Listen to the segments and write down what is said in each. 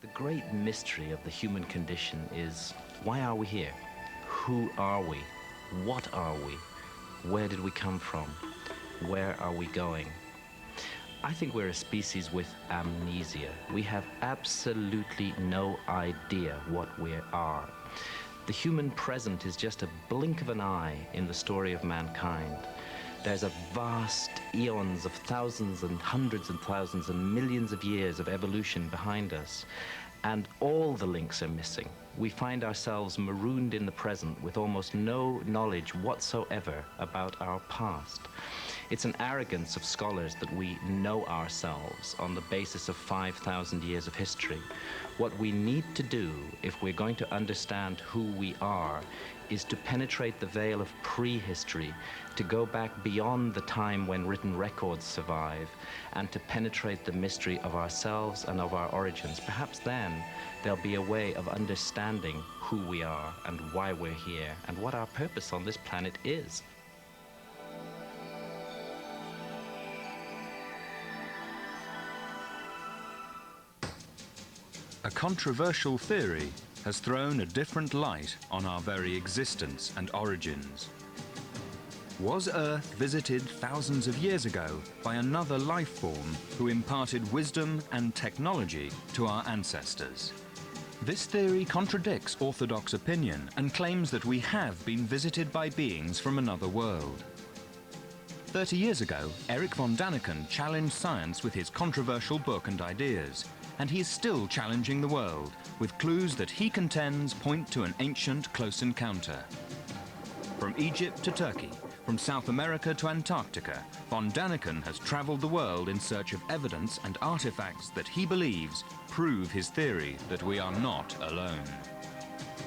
The great mystery of the human condition is, why are we here? Who are we? What are we? Where did we come from? Where are we going? I think we're a species with amnesia. We have absolutely no idea what we are. The human present is just a blink of an eye in the story of mankind. There's a vast eons of thousands and hundreds and thousands and millions of years of evolution behind us, and all the links are missing. We find ourselves marooned in the present with almost no knowledge whatsoever about our past. It's an arrogance of scholars that we know ourselves on the basis of 5,000 years of history. What we need to do, if we're going to understand who we are, is to penetrate the veil of prehistory, to go back beyond the time when written records survive, and to penetrate the mystery of ourselves and of our origins. Perhaps then there'll be a way of understanding who we are and why we're here and what our purpose on this planet is. A controversial theory has thrown a different light on our very existence and origins. Was Earth visited thousands of years ago by another life form who imparted wisdom and technology to our ancestors? This theory contradicts orthodox opinion and claims that we have been visited by beings from another world. 30 years ago, Erich von Daniken challenged science with his controversial book and ideas, and he is still challenging the world with clues that he contends point to an ancient close encounter. From Egypt to Turkey, from South America to Antarctica, von Daniken has traveled the world in search of evidence and artifacts that he believes prove his theory that we are not alone.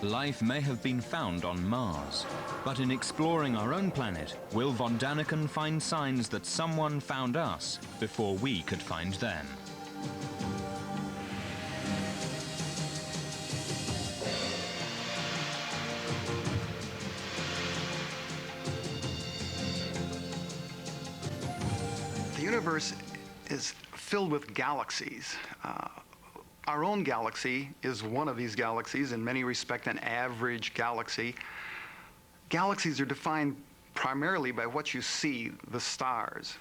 Life may have been found on Mars, but in exploring our own planet, will von Daniken find signs that someone found us before we could find them? The universe is filled with galaxies. Our own galaxy is one of these galaxies, in many respects an average galaxy. Galaxies are defined primarily by what you see, the stars.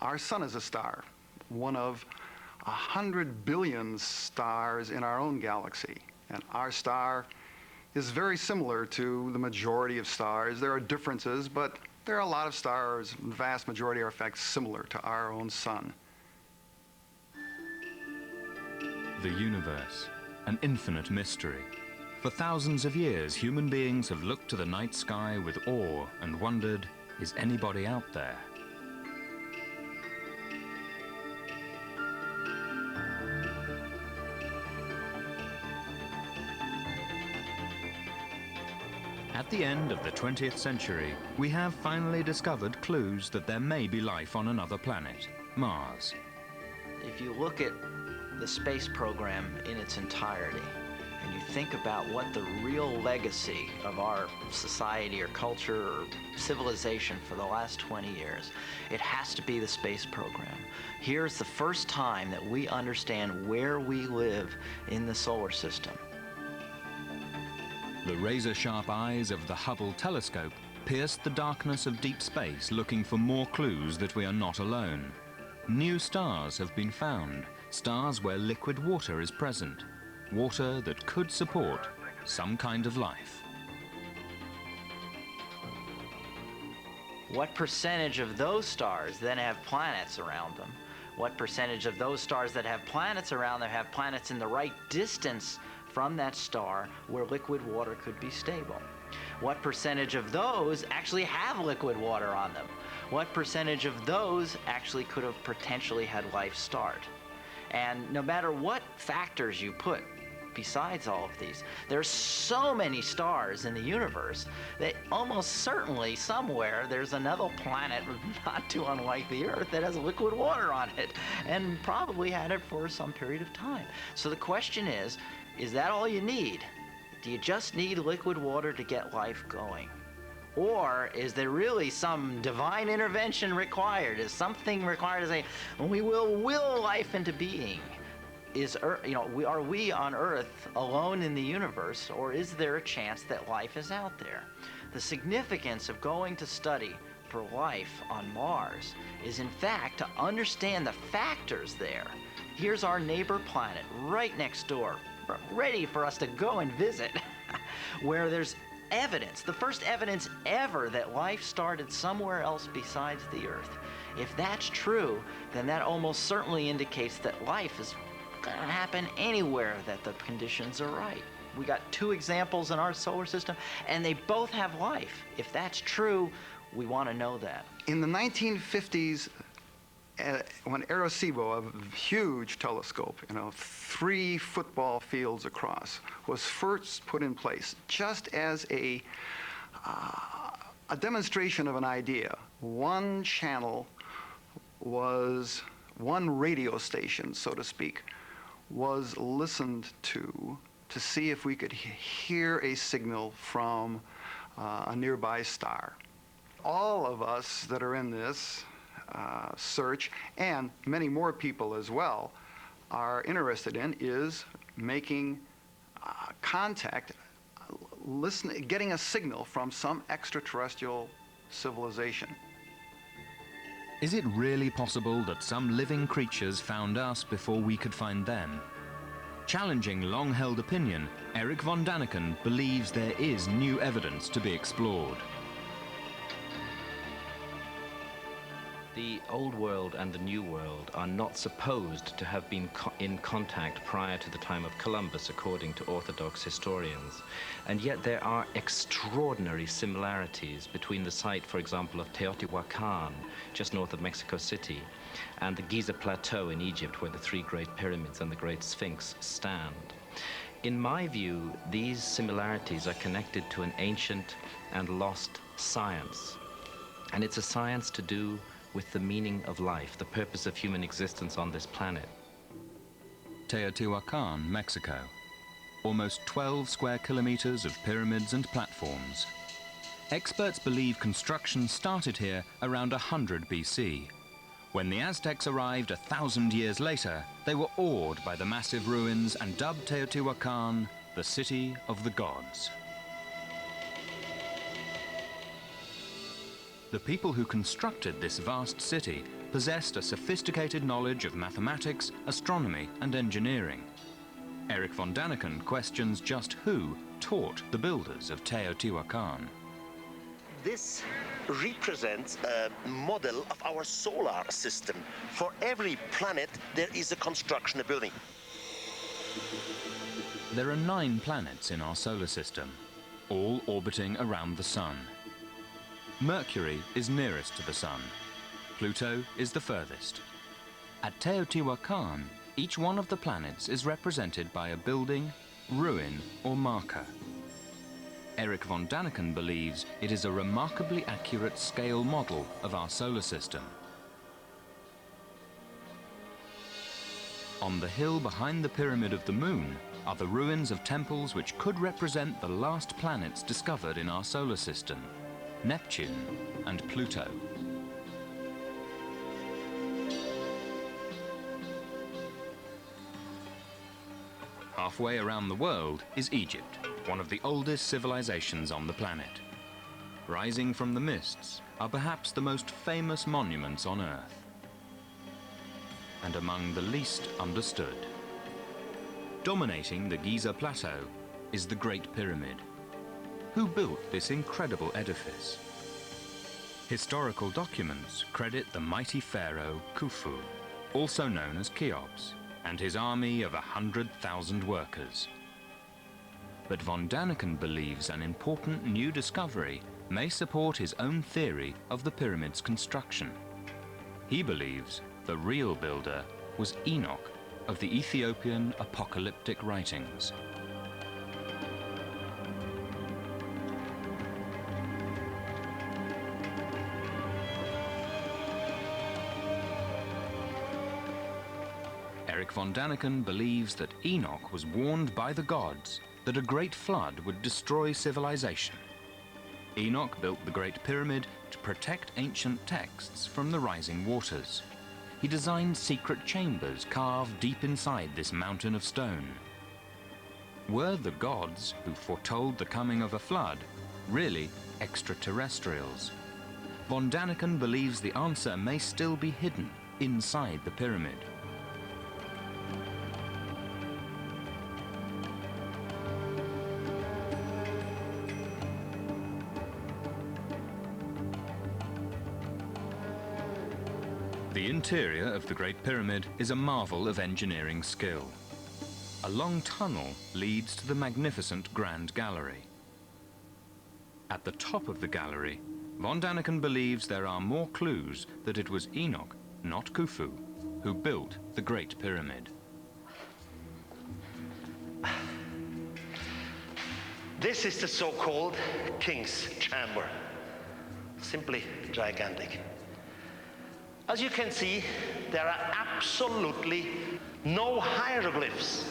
Our sun is a star, one of 100 billion stars in our own galaxy. And our star is very similar to the majority of stars. There are differences, but there are a lot of stars, the vast majority are in fact similar to our own sun. The universe, an infinite mystery. For thousands of years, human beings have looked to the night sky with awe and wondered, is anybody out there? At the end of the 20th century, we have finally discovered clues that there may be life on another planet, Mars. If you look at the space program in its entirety, and you think about what the real legacy of our society or culture or civilization for the last 20 years, it has to be the space program. Here's the first time that we understand where we live in the solar system. The razor-sharp eyes of the Hubble telescope pierced the darkness of deep space looking for more clues that we are not alone. New stars have been found, stars where liquid water is present, water that could support some kind of life. What percentage of those stars then have planets around them? What percentage of those stars that have planets around them have planets in the right distance from that star where liquid water could be stable? What percentage of those actually have liquid water on them? What percentage of those actually could have potentially had life start? And no matter what factors you put besides all of these, there's so many stars in the universe that almost certainly somewhere there's another planet not too unlike the Earth that has liquid water on it, and probably had it for some period of time. So the question is that all you need? Do you just need liquid water to get life going? Or is there really some divine intervention required? Is something required to say, we will life into being? are we on Earth alone in the universe, or is there a chance that life is out there? The significance of going to study for life on Mars is, in fact, to understand the factors there. Here's our neighbor planet right next door, ready for us to go and visit, where there's evidence, the first evidence ever that life started somewhere else besides the Earth. If that's true, then that almost certainly indicates that life is going to happen anywhere that the conditions are right. We got 2 examples in our solar system, and they both have life. If that's true, we want to know that. In the 1950s, when Arecibo, a huge telescope, 3 football fields across, was first put in place, just as a demonstration of an idea. One channel was, one radio station, so to speak, was listened to see if we could hear a signal from a nearby star. All of us that are in this search, and many more people as well, are interested in is making contact, getting a signal from some extraterrestrial civilization. Is it really possible that some living creatures found us before we could find them? Challenging long-held opinion, Erich von Daniken believes there is new evidence to be explored. The Old World and the New World are not supposed to have been in contact prior to the time of Columbus, according to Orthodox historians. And yet there are extraordinary similarities between the site, for example, of Teotihuacan, just north of Mexico City, and the Giza Plateau in Egypt, where the 3 Great Pyramids and the Great Sphinx stand. In my view, these similarities are connected to an ancient and lost science. And it's a science to do with the meaning of life, the purpose of human existence on this planet. Teotihuacan, Mexico. Almost 12 square kilometers of pyramids and platforms. Experts believe construction started here around 100 BC. When the Aztecs arrived 1,000 years later, they were awed by the massive ruins and dubbed Teotihuacan the City of the Gods. The people who constructed this vast city possessed a sophisticated knowledge of mathematics, astronomy, and engineering. Erich von Daniken questions just who taught the builders of Teotihuacan. This represents a model of our solar system. For every planet, there is a construction, a building. There are 9 planets in our solar system, all orbiting around the Sun. Mercury is nearest to the Sun. Pluto is the furthest. At Teotihuacan, each one of the planets is represented by a building, ruin, or marker. Erich von Daniken believes it is a remarkably accurate scale model of our solar system. On the hill behind the Pyramid of the Moon are the ruins of temples which could represent the last planets discovered in our solar system, Neptune and Pluto. Halfway around the world is Egypt, one of the oldest civilizations on the planet. Rising from the mists are perhaps the most famous monuments on Earth, and among the least understood. Dominating the Giza Plateau is the Great Pyramid. Who built this incredible edifice? Historical documents credit the mighty pharaoh Khufu, also known as Cheops, and his army of 100,000 workers. But von Daniken believes an important new discovery may support his own theory of the pyramid's construction. He believes the real builder was Enoch of the Ethiopian apocalyptic writings. Erich von Daniken believes that Enoch was warned by the gods that a great flood would destroy civilization. Enoch built the Great Pyramid to protect ancient texts from the rising waters. he designed secret chambers carved deep inside this mountain of stone. Were the gods who foretold the coming of a flood really extraterrestrials? Von Daniken believes the answer may still be hidden inside the pyramid. The interior of the Great Pyramid is a marvel of engineering skill. A long tunnel leads to the magnificent Grand Gallery. At the top of the gallery, von Daniken believes there are more clues that it was Enoch, not Khufu, who built the Great Pyramid. This is the so-called King's Chamber. Simply gigantic. As you can see, there are absolutely no hieroglyphs.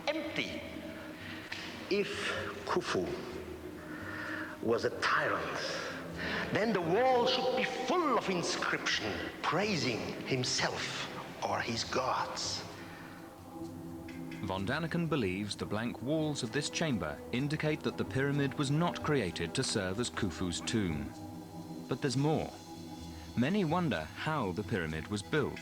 Empty. If Khufu was a tyrant, then the wall should be full of inscription praising himself or his gods. Von Daniken believes the blank walls of this chamber indicate that the pyramid was not created to serve as Khufu's tomb. But there's more. Many wonder how the pyramid was built.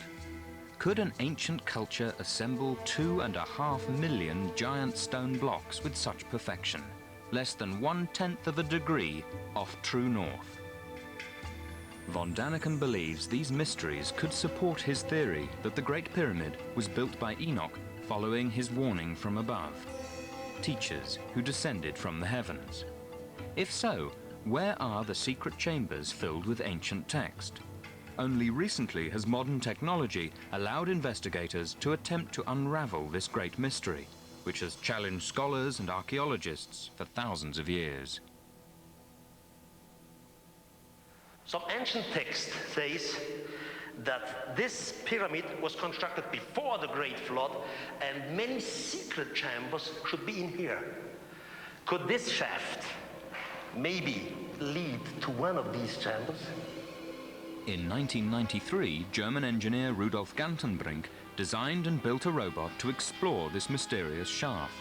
Could an ancient culture assemble 2.5 million giant stone blocks with such perfection, less than 1/10 of a degree off true north? Von Daniken believes these mysteries could support his theory that the Great Pyramid was built by Enoch following his warning from above, teachers who descended from the heavens. If so, where are the secret chambers filled with ancient text? Only recently has modern technology allowed investigators to attempt to unravel this great mystery, which has challenged scholars and archaeologists for thousands of years. Some ancient text says that this pyramid was constructed before the Great Flood and many secret chambers should be in here. Could this shaft maybe lead to one of these chambers? In 1993, German engineer Rudolf Gantenbrink designed and built a robot to explore this mysterious shaft.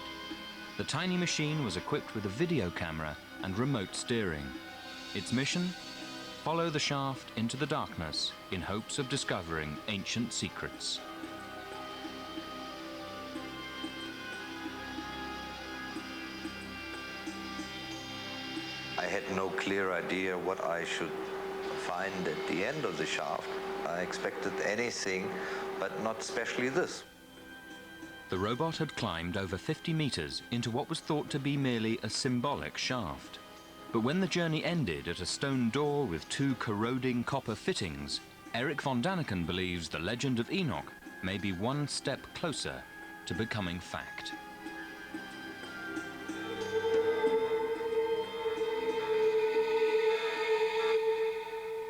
The tiny machine was equipped with a video camera and remote steering. Its mission? Follow the shaft into the darkness in hopes of discovering ancient secrets. I had no clear idea what I should find at the end of the shaft. I expected anything, but not especially this. The robot had climbed over 50 meters into what was thought to be merely a symbolic shaft. But when the journey ended at a stone door with 2 corroding copper fittings, Erich von Daniken believes the legend of Enoch may be one step closer to becoming fact.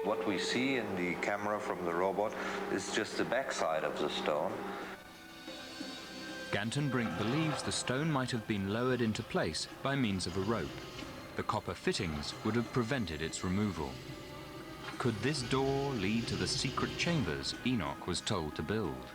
What we see in the camera from the robot is just the backside of the stone. Gantenbrink believes the stone might have been lowered into place by means of a rope. The copper fittings would have prevented its removal. Could this door lead to the secret chambers Enoch was told to build?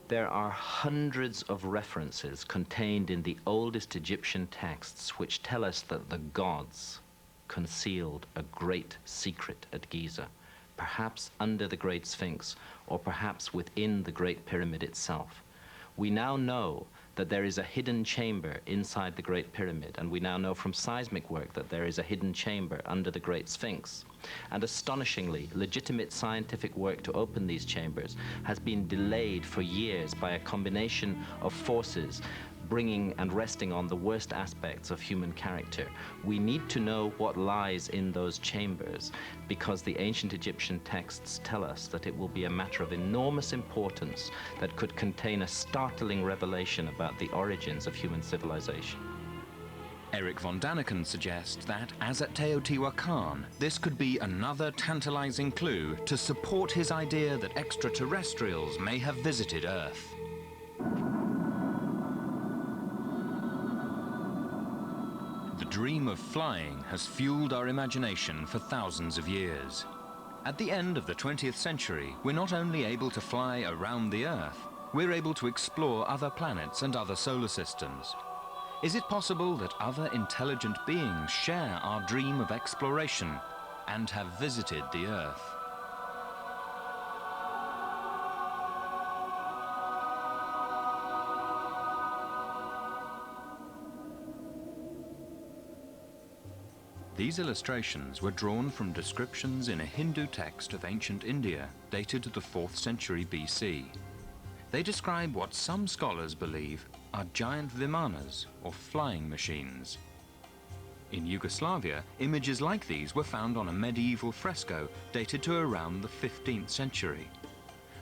There are hundreds of references contained in the oldest Egyptian texts which tell us that the gods concealed a great secret at Giza, perhaps under the Great Sphinx, or perhaps within the Great Pyramid itself. We now know that there is a hidden chamber inside the Great Pyramid, and we now know from seismic work that there is a hidden chamber under the Great Sphinx. And astonishingly, legitimate scientific work to open these chambers has been delayed for years by a combination of forces bringing and resting on the worst aspects of human character. We need to know what lies in those chambers because the ancient Egyptian texts tell us that it will be a matter of enormous importance that could contain a startling revelation about the origins of human civilization. Erich von Daniken suggests that, as at Teotihuacan, this could be another tantalizing clue to support his idea that extraterrestrials may have visited Earth. The dream of flying has fueled our imagination for thousands of years. At the end of the 20th century, we're not only able to fly around the Earth, we're able to explore other planets and other solar systems. Is it possible that other intelligent beings share our dream of exploration and have visited the Earth? These illustrations were drawn from descriptions in a Hindu text of ancient India dated to the 4th century BC. They describe what some scholars believe are giant vimanas, or flying machines. In Yugoslavia, images like these were found on a medieval fresco dated to around the 15th century.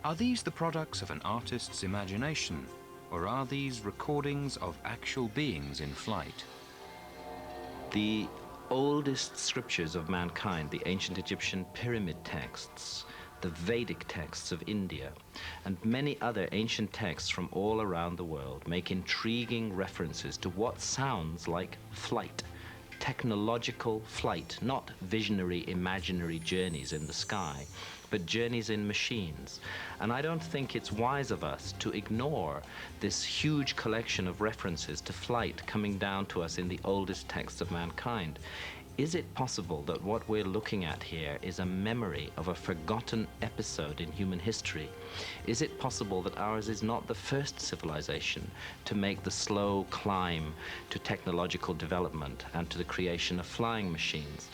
Are these the products of an artist's imagination, or are these recordings of actual beings in flight? The oldest scriptures of mankind, the ancient Egyptian pyramid texts, the Vedic texts of India, and many other ancient texts from all around the world make intriguing references to what sounds like flight, technological flight, not visionary, imaginary journeys in the sky, but journeys in machines. And I don't think it's wise of us to ignore this huge collection of references to flight coming down to us in the oldest texts of mankind. Is it possible that what we're looking at here is a memory of a forgotten episode in human history? Is it possible that ours is not the first civilization to make the slow climb to technological development and to the creation of flying machines?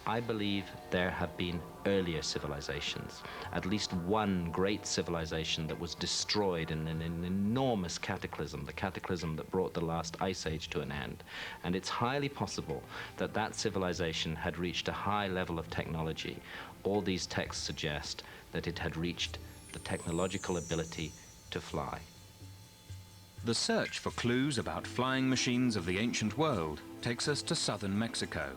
I believe there have been earlier civilizations, at least one great civilization that was destroyed in an enormous cataclysm, the cataclysm that brought the last ice age to an end. And it's highly possible that that civilization had reached a high level of technology. All these texts suggest that it had reached the technological ability to fly. The search for clues about flying machines of the ancient world takes us to southern Mexico.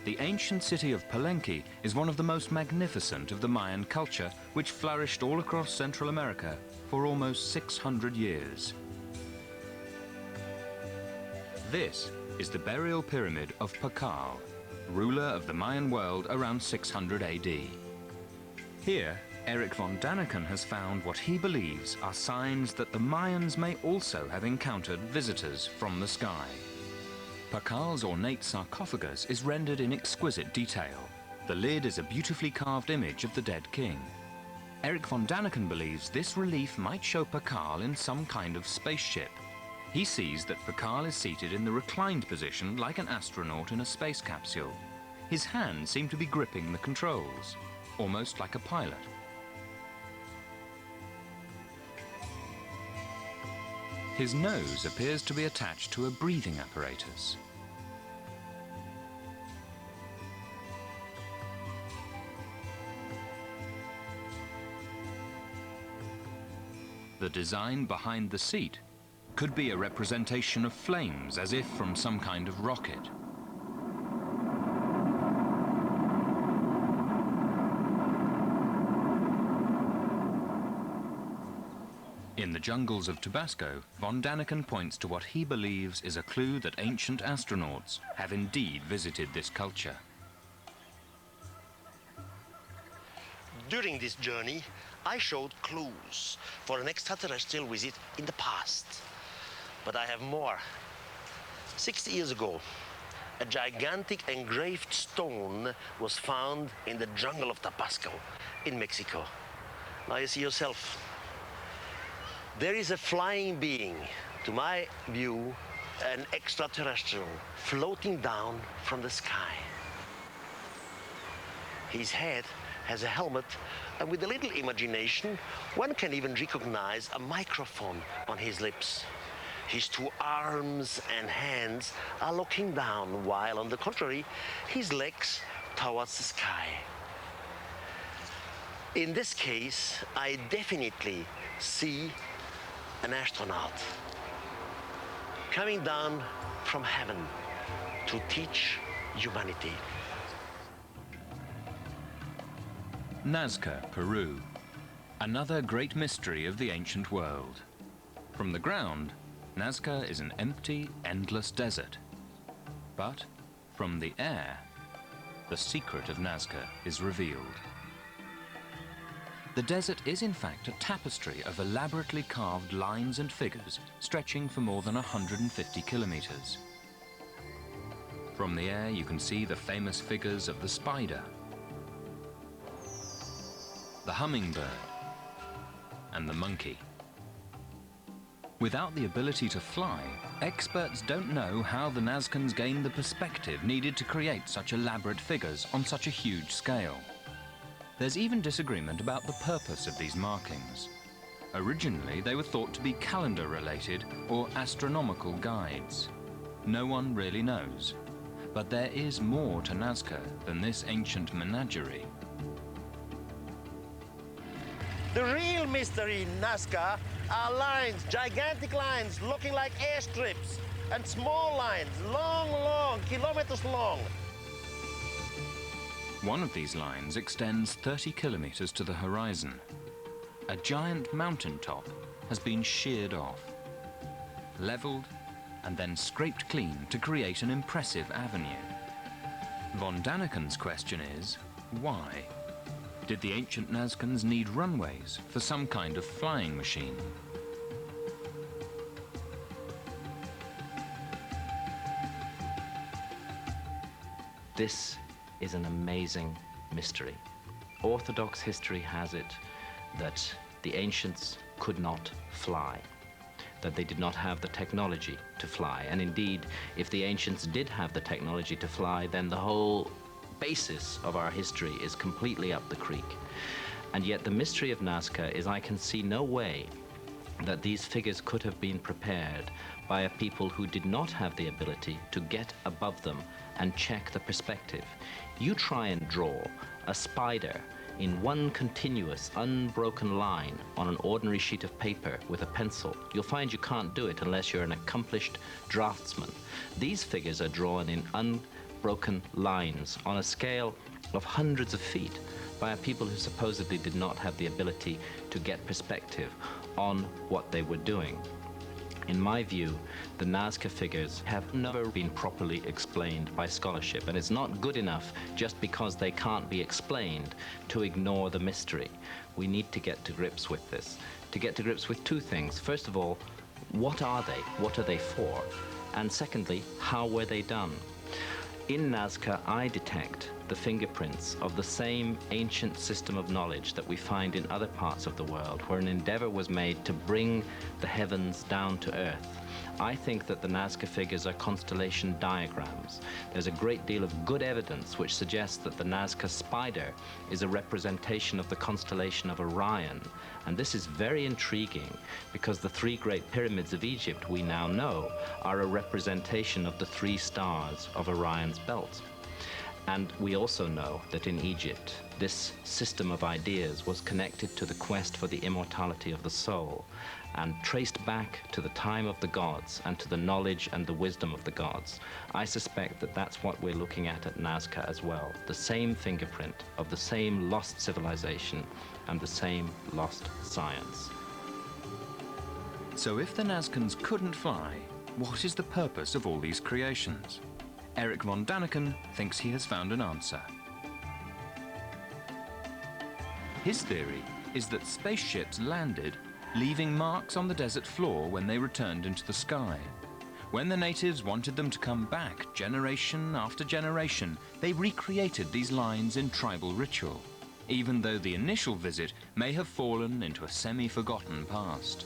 The ancient city of Palenque is one of the most magnificent of the Mayan culture, which flourished all across Central America for almost 600 years. This is the burial pyramid of Pakal, ruler of the Mayan world around 600 AD. Here, Erich von Daniken has found what he believes are signs that the Mayans may also have encountered visitors from the sky. Pakal's ornate sarcophagus is rendered in exquisite detail. The lid is a beautifully carved image of the dead king. Erich von Daniken believes this relief might show Pakal in some kind of spaceship. He sees that Pakal is seated in the reclined position like an astronaut in a space capsule. His hands seem to be gripping the controls, almost like a pilot. His nose appears to be attached to a breathing apparatus. The design behind the seat could be a representation of flames, as if from some kind of rocket. In the jungles of Tabasco, von Daniken points to what he believes is a clue that ancient astronauts have indeed visited this culture. During this journey, I showed clues for an extraterrestrial visit in the past. But I have more. 60 years ago, a gigantic engraved stone was found in the jungle of Tabasco in Mexico. Now you see yourself. There is a flying being, to my view, an extraterrestrial, floating down from the sky. His head has a helmet, and with a little imagination, one can even recognize a microphone on his lips. His two arms and hands are looking down, while on the contrary, his legs towards the sky. In this case, I definitely see an astronaut coming down from heaven to teach humanity. Nazca, Peru, another great mystery of the ancient world. From the ground, Nazca is an empty, endless desert. But from the air, the secret of Nazca is revealed. The desert is in fact a tapestry of elaborately carved lines and figures stretching for more than 150 kilometers. From the air you can see the famous figures of the spider, the hummingbird, and the monkey. Without the ability to fly, experts don't know how the Nazcans gained the perspective needed to create such elaborate figures on such a huge scale. There's even disagreement about the purpose of these markings. Originally, they were thought to be calendar-related or astronomical guides. No one really knows. But there is more to Nazca than this ancient menagerie. The real mystery in Nazca are lines, gigantic lines looking like airstrips, and small lines, long, kilometers long. One of these lines extends 30 kilometers to the horizon. A giant mountaintop has been sheared off, leveled, and then scraped clean to create an impressive avenue. Von Daniken's question is, why? Did the ancient Nazcans need runways for some kind of flying machine? This is an amazing mystery. Orthodox history has it that the ancients could not fly, that they did not have the technology to fly. And indeed, if the ancients did have the technology to fly, then the whole basis of our history is completely up the creek. And yet the mystery of Nazca is I can see no way that these figures could have been prepared by a people who did not have the ability to get above them and check the perspective. You try and draw a spider in one continuous, unbroken line on an ordinary sheet of paper with a pencil. You'll find you can't do it unless you're an accomplished draftsman. These figures are drawn in unbroken lines on a scale of hundreds of feet by a people who supposedly did not have the ability to get perspective on what they were doing. In my view, the Nazca figures have never been properly explained by scholarship, and it's not good enough just because they can't be explained to ignore the mystery. We need to get to grips with this, to get to grips with two things. First of all, what are they? What are they for? And secondly, how were they done? In Nazca, I detect the fingerprints of the same ancient system of knowledge that we find in other parts of the world, where an endeavor was made to bring the heavens down to earth. I think that the Nazca figures are constellation diagrams. There's a great deal of good evidence which suggests that the Nazca spider is a representation of the constellation of Orion. And this is very intriguing because the three great pyramids of Egypt, we now know, are a representation of the three stars of Orion's belt. And we also know that in Egypt, this system of ideas was connected to the quest for the immortality of the soul and traced back to the time of the gods and to the knowledge and the wisdom of the gods. I suspect that that's what we're looking at Nazca as well, the same fingerprint of the same lost civilization and the same lost science. So if the Nazcans couldn't fly, what is the purpose of all these creations? Erich von Daniken thinks he has found an answer. His theory is that spaceships landed, leaving marks on the desert floor when they returned into the sky. When the natives wanted them to come back generation after generation, they recreated these lines in tribal ritual, even though the initial visit may have fallen into a semi-forgotten past.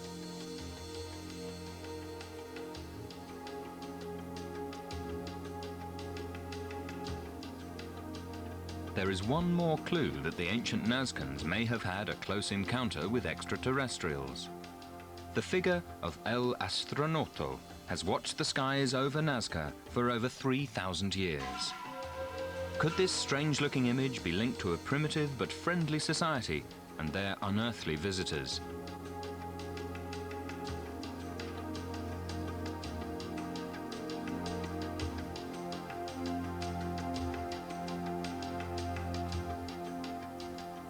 There is one more clue that the ancient Nazcans may have had a close encounter with extraterrestrials. The figure of El Astronoto has watched the skies over Nazca for over 3,000 years. Could this strange-looking image be linked to a primitive but friendly society and their unearthly visitors?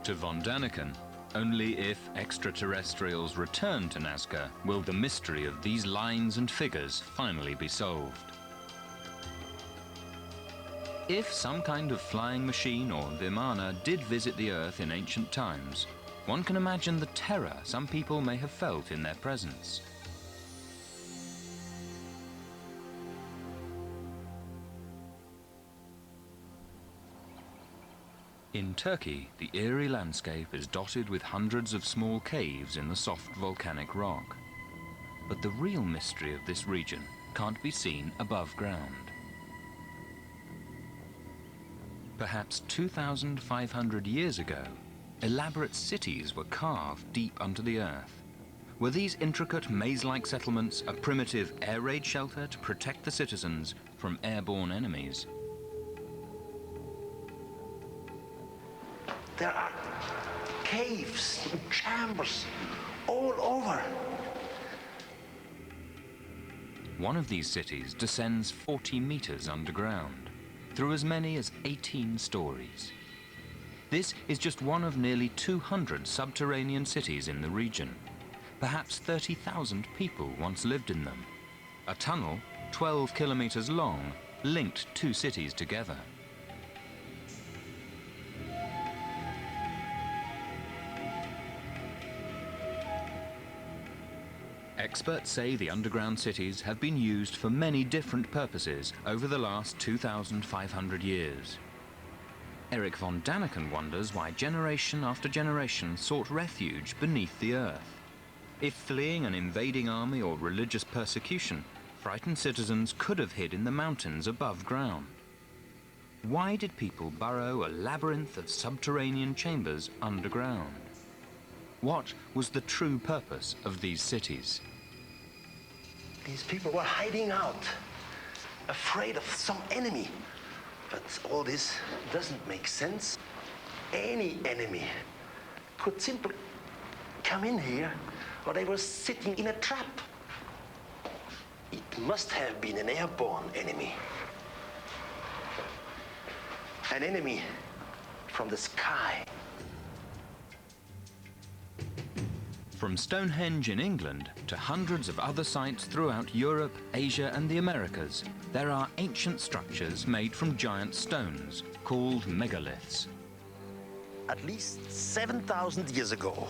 To von Daniken, only if extraterrestrials return to Nazca will the mystery of these lines and figures finally be solved. If some kind of flying machine or Vimana did visit the Earth in ancient times, one can imagine the terror some people may have felt in their presence. In Turkey, the eerie landscape is dotted with hundreds of small caves in the soft volcanic rock. But the real mystery of this region can't be seen above ground. Perhaps 2,500 years ago, elaborate cities were carved deep under the earth. Were these intricate maze-like settlements a primitive air raid shelter to protect the citizens from airborne enemies? There are caves and chambers all over. One of these cities descends 40 meters underground, through as many as 18 stories. This is just one of nearly 200 subterranean cities in the region. Perhaps 30,000 people once lived in them. A tunnel, 12 kilometers long, linked two cities together. Experts say the underground cities have been used for many different purposes over the last 2,500 years. Erich von Daniken wonders why generation after generation sought refuge beneath the earth. If fleeing an invading army or religious persecution, frightened citizens could have hid in the mountains above ground. Why did people burrow a labyrinth of subterranean chambers underground? What was the true purpose of these cities? These people were hiding out, afraid of some enemy. But all this doesn't make sense. Any enemy could simply come in here, or they were sitting in a trap. It must have been an airborne enemy. An enemy from the sky. From Stonehenge in England to hundreds of other sites throughout Europe, Asia and the Americas, there are ancient structures made from giant stones, called megaliths. At least 7,000 years ago,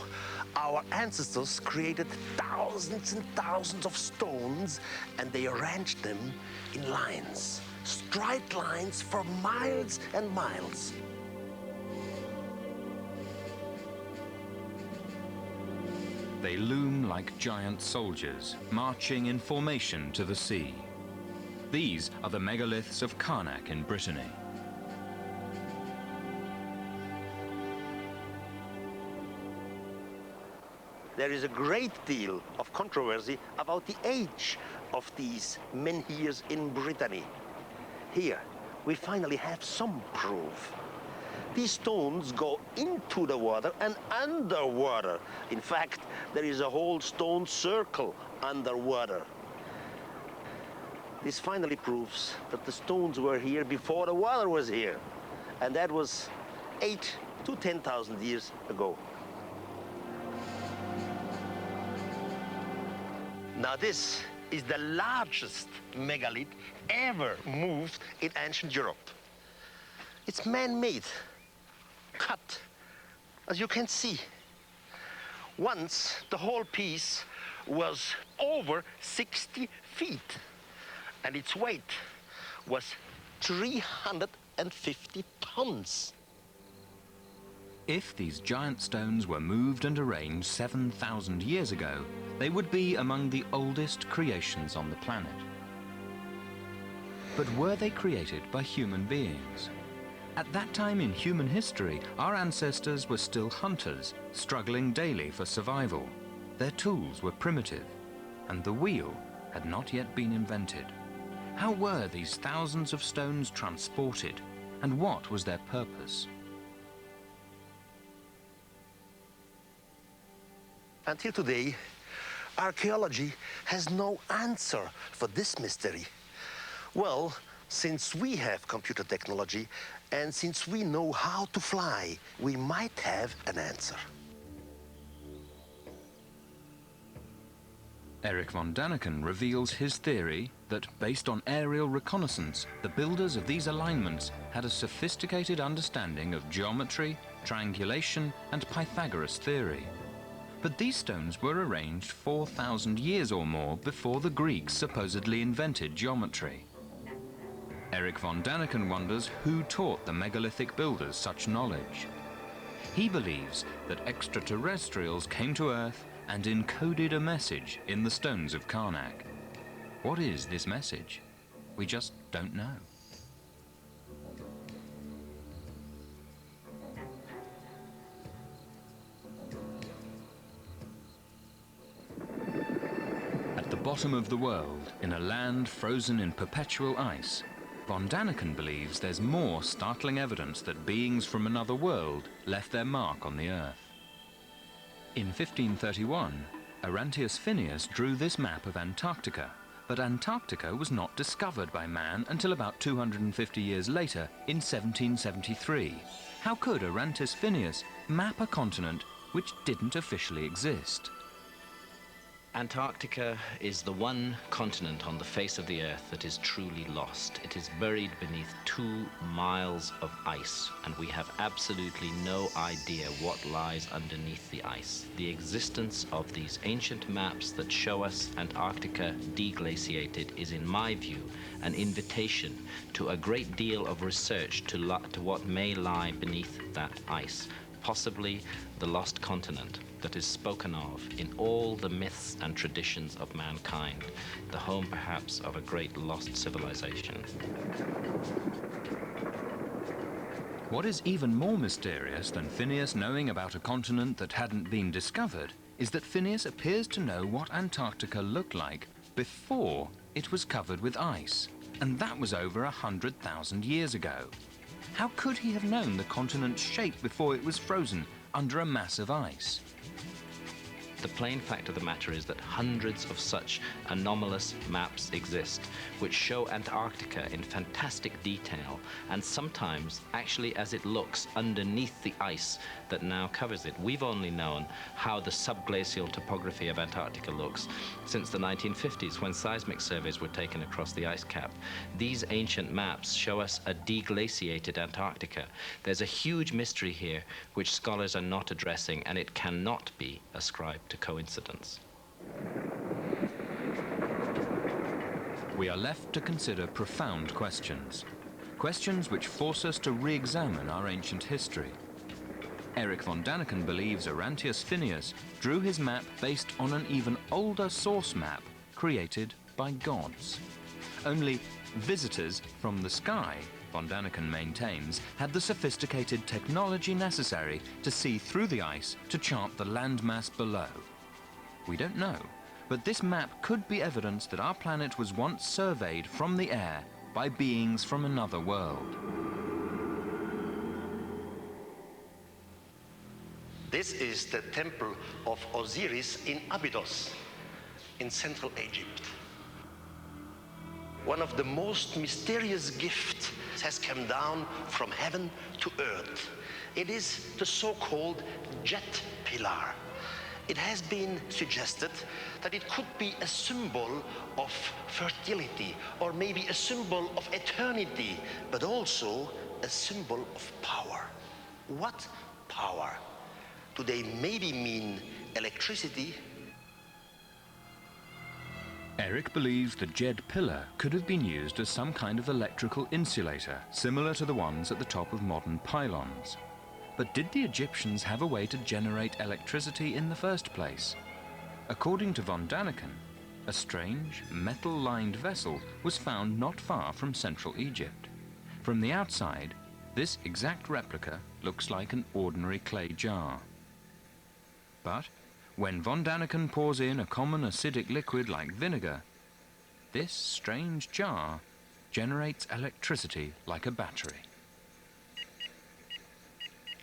our ancestors created thousands and thousands of stones, and they arranged them in lines, straight lines for miles and miles. They loom like giant soldiers, marching in formation to the sea. These are the megaliths of Hancock in Brittany. There is a great deal of controversy about the age of these menhirs in Brittany. Here, we finally have some proof. These stones go into the water and underwater. In fact, there is a whole stone circle underwater. This finally proves that the stones were here before the water was here. And that was 8 to 10,000 years ago. Now this is the largest megalith ever moved in ancient Europe. It's man-made, cut, as you can see. Once the whole piece was over 60 feet, and its weight was 350 tons. If these giant stones were moved and arranged 7,000 years ago, they would be among the oldest creations on the planet. But were they created by human beings? At that time in human history, our ancestors were still hunters, struggling daily for survival. Their tools were primitive, and the wheel had not yet been invented. How were these thousands of stones transported, and what was their purpose? Until today, archaeology has no answer for this mystery. Well, since we have computer technology and since we know how to fly, we might have an answer. Erich von Daniken reveals his theory that, based on aerial reconnaissance, the builders of these alignments had a sophisticated understanding of geometry, triangulation, and Pythagoras theory. But these stones were arranged 4,000 years or more before the Greeks supposedly invented geometry. Erich von Daniken wonders who taught the megalithic builders such knowledge. He believes that extraterrestrials came to Earth and encoded a message in the stones of Karnak. What is this message? We just don't know. At the bottom of the world, in a land frozen in perpetual ice, von Daniken believes there's more startling evidence that beings from another world left their mark on the Earth. In 1531, Orontius Phineas drew this map of Antarctica, but Antarctica was not discovered by man until about 250 years later, in 1773. How could Orontius Phineas map a continent which didn't officially exist? Antarctica is the one continent on the face of the Earth that is truly lost. It is buried beneath 2 miles of ice, and we have absolutely no idea what lies underneath the ice. The existence of these ancient maps that show us Antarctica deglaciated is, in my view, an invitation to a great deal of research to what may lie beneath that ice, possibly the lost continent that is spoken of in all the myths and traditions of mankind, the home perhaps of a great lost civilization. What is even more mysterious than Phineas knowing about a continent that hadn't been discovered is that Phineas appears to know what Antarctica looked like before it was covered with ice, and that was over 100,000 years ago. How could he have known the continent's shape before it was frozen under a mass of ice? The plain fact of the matter is that hundreds of such anomalous maps exist, which show Antarctica in fantastic detail, and sometimes actually as it looks underneath the ice that now covers it. We've only known how the subglacial topography of Antarctica looks since the 1950s, when seismic surveys were taken across the ice cap. These ancient maps show us a deglaciated Antarctica. There's a huge mystery here which scholars are not addressing, and it cannot be ascribed to coincidence. We are left to consider profound questions. Questions which force us to re-examine our ancient history. Erich von Daniken believes Orontius Phineas drew his map based on an even older source map created by gods. Only visitors from the sky, von Daniken maintains, had the sophisticated technology necessary to see through the ice to chart the landmass below. We don't know, but this map could be evidence that our planet was once surveyed from the air by beings from another world. This is the temple of Osiris in Abydos, in Central Egypt. One of the most mysterious gifts has come down from heaven to earth. It is the so-called jet pillar. It has been suggested that it could be a symbol of fertility, or maybe a symbol of eternity, but also a symbol of power. What power? Do they maybe mean electricity? Erich believes the Jed pillar could have been used as some kind of electrical insulator, similar to the ones at the top of modern pylons. But did the Egyptians have a way to generate electricity in the first place? According to von Daniken, a strange, metal-lined vessel was found not far from central Egypt. From the outside, this exact replica looks like an ordinary clay jar. But when von Daniken pours in a common acidic liquid like vinegar, this strange jar generates electricity like a battery.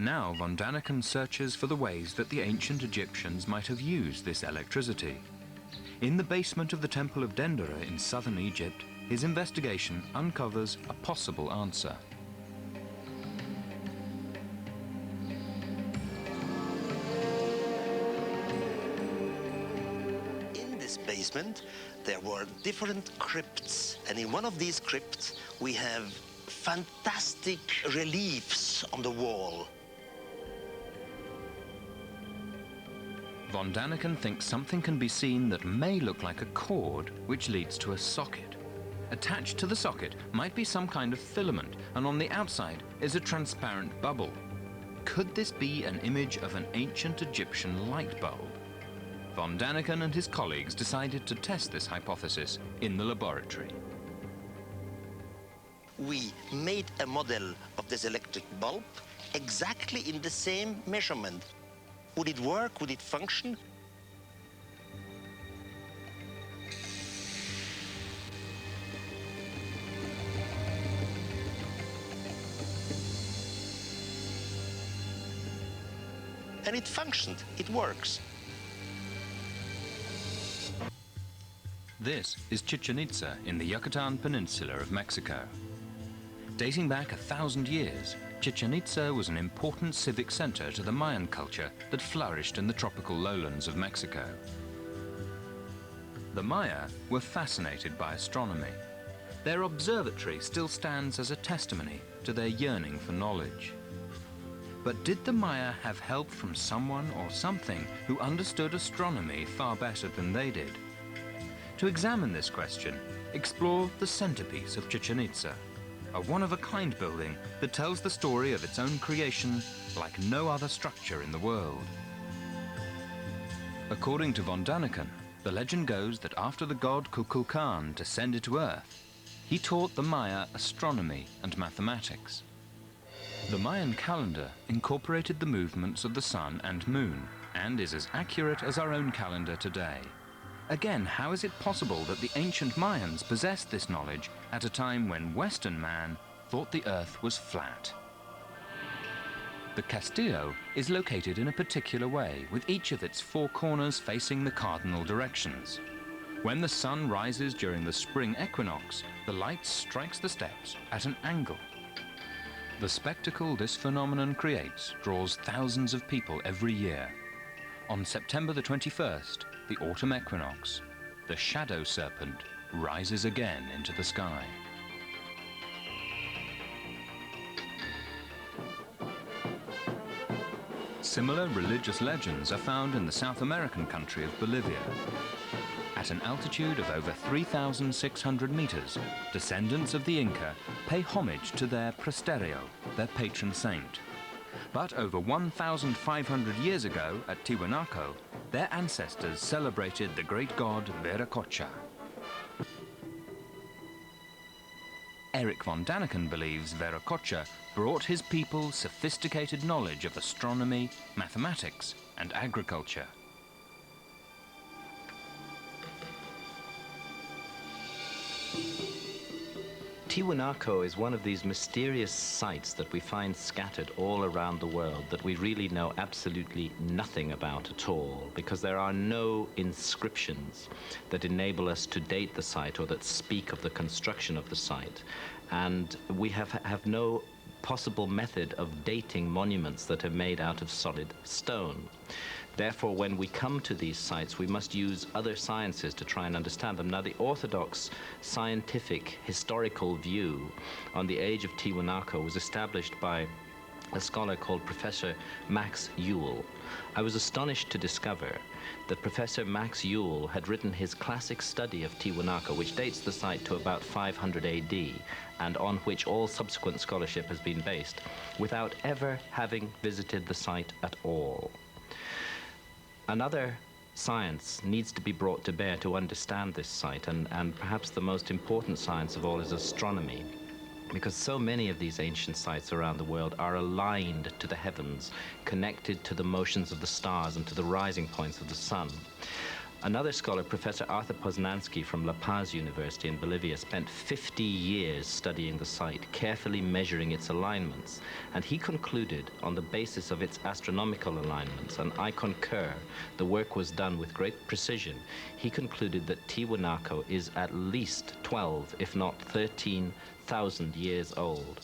Now von Daniken searches for the ways that the ancient Egyptians might have used this electricity. In the basement of the Temple of Dendera in southern Egypt, his investigation uncovers a possible answer. basement, there were different crypts. And in one of these crypts, we have fantastic reliefs on the wall. Von Daniken thinks something can be seen that may look like a cord, which leads to a socket. Attached to the socket might be some kind of filament, and on the outside is a transparent bubble. Could this be an image of an ancient Egyptian light bulb? Von Daniken and his colleagues decided to test this hypothesis in the laboratory. We made a model of this electric bulb exactly in the same measurement. Would it work? Would it function? And it functioned. It works. This is Chichen Itza in the Yucatan Peninsula of Mexico. Dating back 1,000 years, Chichen Itza was an important civic center to the Mayan culture that flourished in the tropical lowlands of Mexico. The Maya were fascinated by astronomy. Their observatory still stands as a testimony to their yearning for knowledge. But did the Maya have help from someone or something who understood astronomy far better than they did? To examine this question, explore the centerpiece of Chichen Itza, a one-of-a-kind building that tells the story of its own creation like no other structure in the world. According to von Daniken, the legend goes that after the god Kukulkan descended to Earth, he taught the Maya astronomy and mathematics. The Mayan calendar incorporated the movements of the sun and moon and is as accurate as our own calendar today. Again, how is it possible that the ancient Mayans possessed this knowledge at a time when Western man thought the Earth was flat? The Castillo is located in a particular way, with each of its four corners facing the cardinal directions. When the sun rises during the spring equinox, the light strikes the steps at an angle. The spectacle this phenomenon creates draws thousands of people every year. On September the 21st, the autumn equinox, the shadow serpent rises again into the sky. Similar religious legends are found in the South American country of Bolivia. At an altitude of over 3,600 meters, descendants of the Inca pay homage to their presterio, their patron saint. But over 1,500 years ago at Tiwanaku, their ancestors celebrated the great god Viracocha. Erich von Daniken believes Viracocha brought his people sophisticated knowledge of astronomy, mathematics, and agriculture. Tiwanaku is one of these mysterious sites that we find scattered all around the world that we really know absolutely nothing about at all, because there are no inscriptions that enable us to date the site or that speak of the construction of the site. And we have no possible method of dating monuments that are made out of solid stone. Therefore, when we come to these sites, we must use other sciences to try and understand them. Now, the orthodox scientific historical view on the age of Tiwanaku was established by a scholar called Professor Max Ewell. I was astonished to discover that Professor Max Ewell had written his classic study of Tiwanaku, which dates the site to about 500 AD, and on which all subsequent scholarship has been based, without ever having visited the site at all. Another science needs to be brought to bear to understand this site, and perhaps the most important science of all is astronomy, because so many of these ancient sites around the world are aligned to the heavens, connected to the motions of the stars and to the rising points of the sun. Another scholar, Professor Arthur Poznansky from La Paz University in Bolivia, spent 50 years studying the site, carefully measuring its alignments, and he concluded on the basis of its astronomical alignments, and I concur, the work was done with great precision. He concluded that Tiwanaku is at least 12, if not 13,000 years old.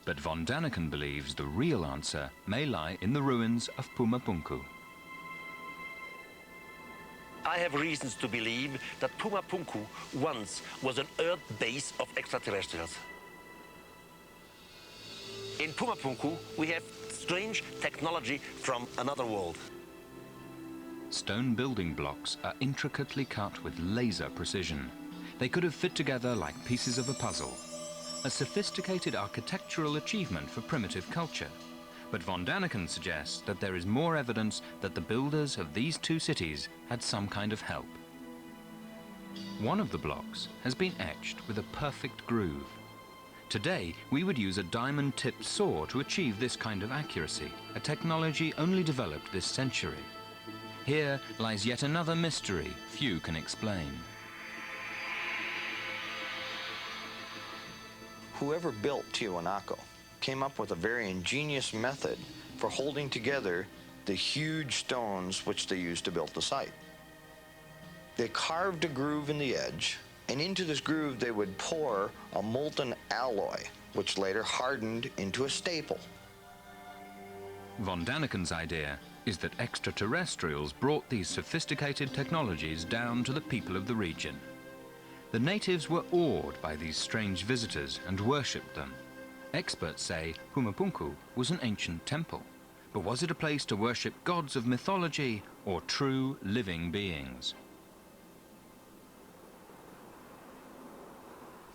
But von Daniken believes the real answer may lie in the ruins of Pumapunku. I have reasons to believe that Pumapunku once was an Earth base of extraterrestrials. In Pumapunku, we have strange technology from another world. Stone building blocks are intricately cut with laser precision. They could have fit together like pieces of a puzzle. A sophisticated architectural achievement for primitive culture. But von Daniken suggests that there is more evidence that the builders of these two cities had some kind of help. One of the blocks has been etched with a perfect groove. Today, we would use a diamond-tipped saw to achieve this kind of accuracy, a technology only developed this century. Here lies yet another mystery few can explain. Whoever built Tiwanaku came up with a very ingenious method for holding together the huge stones which they used to build the site. They carved a groove in the edge, and into this groove they would pour a molten alloy, which later hardened into a staple. Von Daniken's idea is that extraterrestrials brought these sophisticated technologies down to the people of the region. The natives were awed by these strange visitors and worshipped them. Experts say Pumapunku was an ancient temple, but was it a place to worship gods of mythology or true living beings?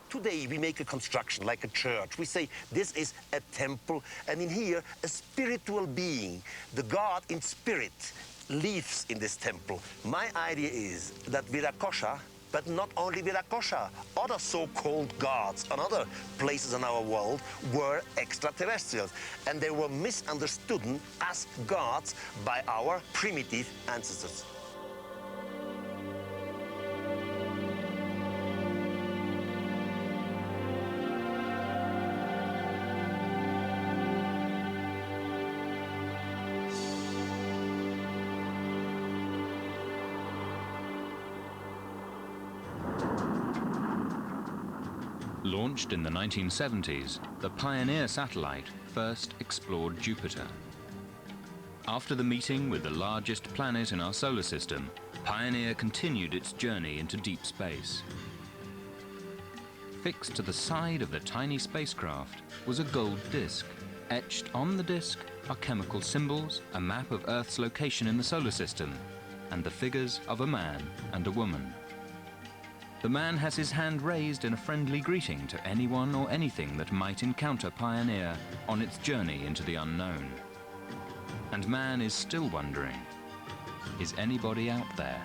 Today we make a construction like a church. We say this is a temple, and in here a spiritual being, the God in spirit, lives in this temple. My idea is that Virakosha, but not only Virakosha, other so-called gods on other places in our world were extraterrestrials, and they were misunderstood as gods by our primitive ancestors. Launched in the 1970s, the Pioneer satellite first explored Jupiter. After the meeting with the largest planet in our solar system, Pioneer continued its journey into deep space. Fixed to the side of the tiny spacecraft was a gold disc. Etched on the disc are chemical symbols, a map of Earth's location in the solar system, and the figures of a man and a woman. The man has his hand raised in a friendly greeting to anyone or anything that might encounter Pioneer on its journey into the unknown. And man is still wondering, is anybody out there?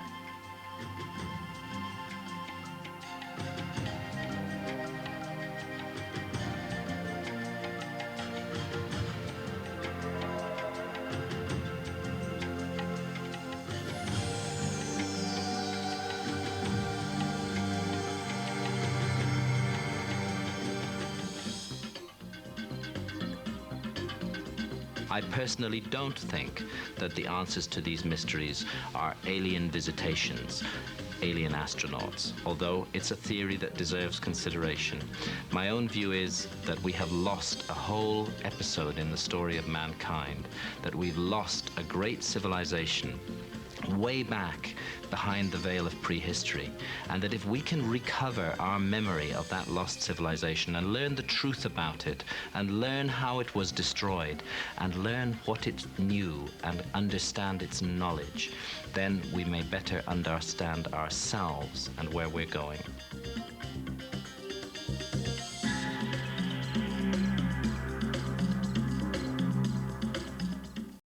I personally don't think that the answers to these mysteries are alien visitations, alien astronauts, although it's a theory that deserves consideration. My own view is that we have lost a whole episode in the story of mankind, that we've lost a great civilization way back behind the veil of prehistory, and that if we can recover our memory of that lost civilization and learn the truth about it, and learn how it was destroyed, and learn what it knew and understand its knowledge, then we may better understand ourselves and where we're going.